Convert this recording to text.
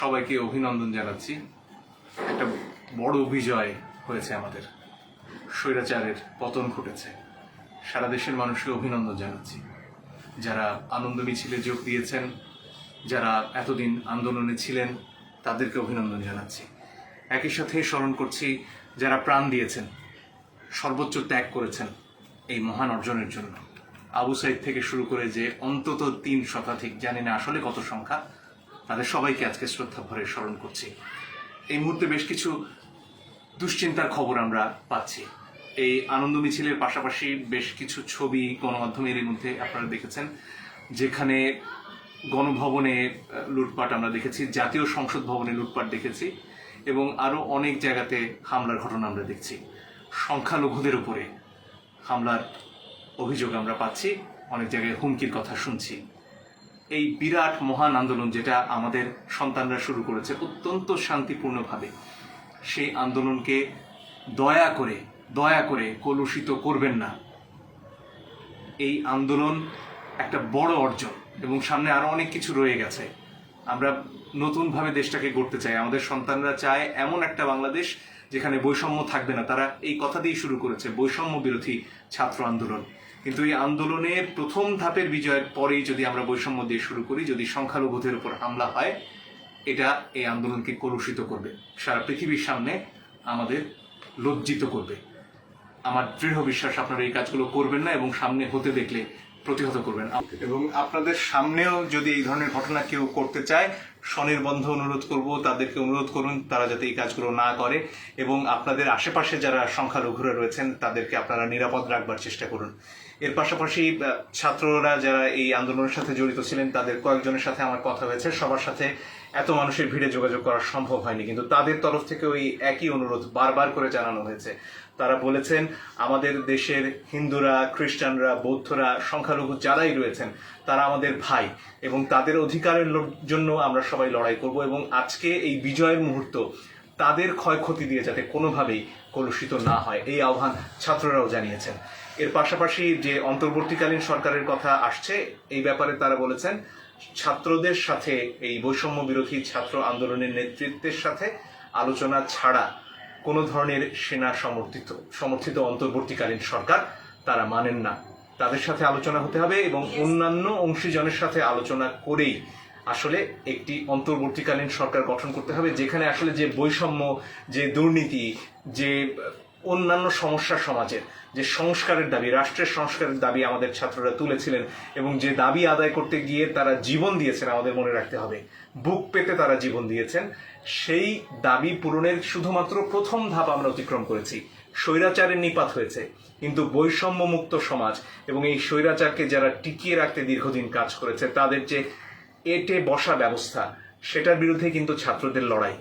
সবাইকে অভিনন্দন জানাচ্ছি। একটা বড় বিজয় হয়েছে আমাদের, স্বৈরাচারের পতন ঘটেছে। সারা দেশের মানুষকে অভিনন্দন জানাচ্ছি, যারা আনন্দ মিছিলে যোগ দিয়েছেন, যারা এতদিন আন্দোলনে ছিলেন তাদেরকে অভিনন্দন জানাচ্ছি। একই সাথে স্মরণ করছি যারা প্রাণ দিয়েছেন, সর্বোচ্চ ত্যাগ করেছেন এই মহান অর্জনের জন্য। আবু সাইদ থেকে শুরু করে যে অন্তত 3 শতাধিক, জানি না আসলে কত সংখ্যা, তাদের সবাইকে আজকে শ্রদ্ধা ভরে স্মরণ করছি। এই মুহূর্তে বেশ কিছু দুশ্চিন্তার খবর আমরা পাচ্ছি। এই আনন্দ মিছিলের পাশাপাশি বেশ কিছু ছবি গণমাধ্যমের এর মধ্যে আপনারা দেখেছেন, যেখানে গণভবনে লুটপাট আমরা দেখেছি, জাতীয় সংসদ ভবনে লুটপাট দেখেছি, এবং আরও অনেক জায়গাতে হামলার ঘটনা আমরা দেখছি। সংখ্যালঘুদের উপরে হামলার অভিযোগ আমরা পাচ্ছি, অনেক জায়গায় হুমকির কথা শুনছি। এই বিরাট মহান আন্দোলন যেটা আমাদের সন্তানরা শুরু করেছে অত্যন্ত শান্তিপূর্ণভাবে, সেই আন্দোলনকে দয়া করে কলুষিত করবেন না। এই আন্দোলন একটা বড় অর্জন এবং সামনে আরো অনেক কিছু রয়ে গেছে। আমরা নতুনভাবে দেশটাকে গড়তে চাই। আমাদের সন্তানরা চায় এমন একটা বাংলাদেশ যেখানে বৈষম্য থাকবে না। তারা এই কথা দিয়েই শুরু করেছে, বৈষম্য বিরোধী ছাত্র আন্দোলন। কিন্তু এই আন্দোলনের প্রথম ধাপের বিজয়ের পরেই যদি আমরা বৈষম্য দিয়ে শুরু করি, যদি সংখ্যালঘুদের উপর হামলা হয়, এটা এই আন্দোলনকে কলুষিত করবে, সারা পৃথিবীর সামনে আমাদের লজ্জিত করবে। আমার দৃঢ় বিশ্বাস আপনারা এই কাজগুলো করবেন না এবং সামনে হতে দেখলে প্রতিহত করবেন। এবং আপনাদের সামনেও যদি এই ধরনের ঘটনা কেউ করতে চায়, স্বনির্বন্ধ অনুরোধ করব, তাদেরকে অনুরোধ করুন তারা যাতে এই কাজগুলো না করে, এবং আপনাদের আশেপাশে যারা সংখ্যালঘুরা রয়েছেন তাদেরকে আপনারা নিরাপদ রাখবার চেষ্টা করুন। এর পাশাপাশি ছাত্ররা যারা এই আন্দোলনের সাথে জড়িত ছিলেন তাদের কয়েকজনের সাথে আমার কথা হয়েছে। সবার সাথে এত মানুষের ভিড়ে যোগাযোগ করা সম্ভব হয়নি, কিন্তু তাদের তরফ থেকে ওই একই অনুরোধ বারবার করে জানানো হয়েছে। তারা বলেছেন আমাদের দেশের হিন্দুরা, খ্রিস্টানরা, বৌদ্ধরা, সংখ্যালঘু যারাই রয়েছেন তারা আমাদের ভাই, এবং তাদের অধিকারের জন্য আমরা সবাই লড়াই করব, এবং আজকে এই বিজয়ের মুহূর্ত তাদের ক্ষয়ক্ষতি দিয়ে যাতে কোনোভাবেই কলুষিত না হয়, এই আহ্বান ছাত্ররাও জানিয়েছেন। এর পাশাপাশি যে অন্তর্বর্তীকালীন সরকারের কথা আসছে, এই ব্যাপারে তারা বলেছেন ছাত্রদের সাথে, এই বৈষম্য বিরোধী ছাত্র আন্দোলনের নেতৃত্বের সাথে আলোচনা ছাড়া কোনো ধরনের সেনা সমর্থিত অন্তর্বর্তীকালীন সরকার তারা মানেন না। তাদের সাথে আলোচনা হতে হবে এবং অন্যান্য অংশীজনের সাথে আলোচনা করেই আসলে একটি অন্তর্বর্তীকালীন সরকার গঠন করতে হবে, যেখানে আসলে যে বৈষম্য, যে দুর্নীতি, যে অন্যান্য সমস্যা, সমাজের যে সংস্কারের দাবি, রাষ্ট্রের সংস্কারের দাবি আমাদের ছাত্ররা তুলেছিলেন, এবং যে দাবি আদায় করতে গিয়ে তারা জীবন দিয়েছেন, আমাদের মনে রাখতে হবে বুক পেতে তারা জীবন দিয়েছেন, সেই দাবি পূরণের শুধুমাত্র প্রথম ধাপ আমরা অতিক্রম করেছি। স্বৈরাচারের নিপাত হয়েছে, কিন্তু বৈষম্য মুক্ত সমাজ এবং এই স্বৈরাচারকে যারা টিকিয়ে রাখতে দীর্ঘদিন কাজ করেছে তাদের যে এটে বসা ব্যবস্থা, সেটার বিরুদ্ধে কিন্তু ছাত্রদের লড়াই।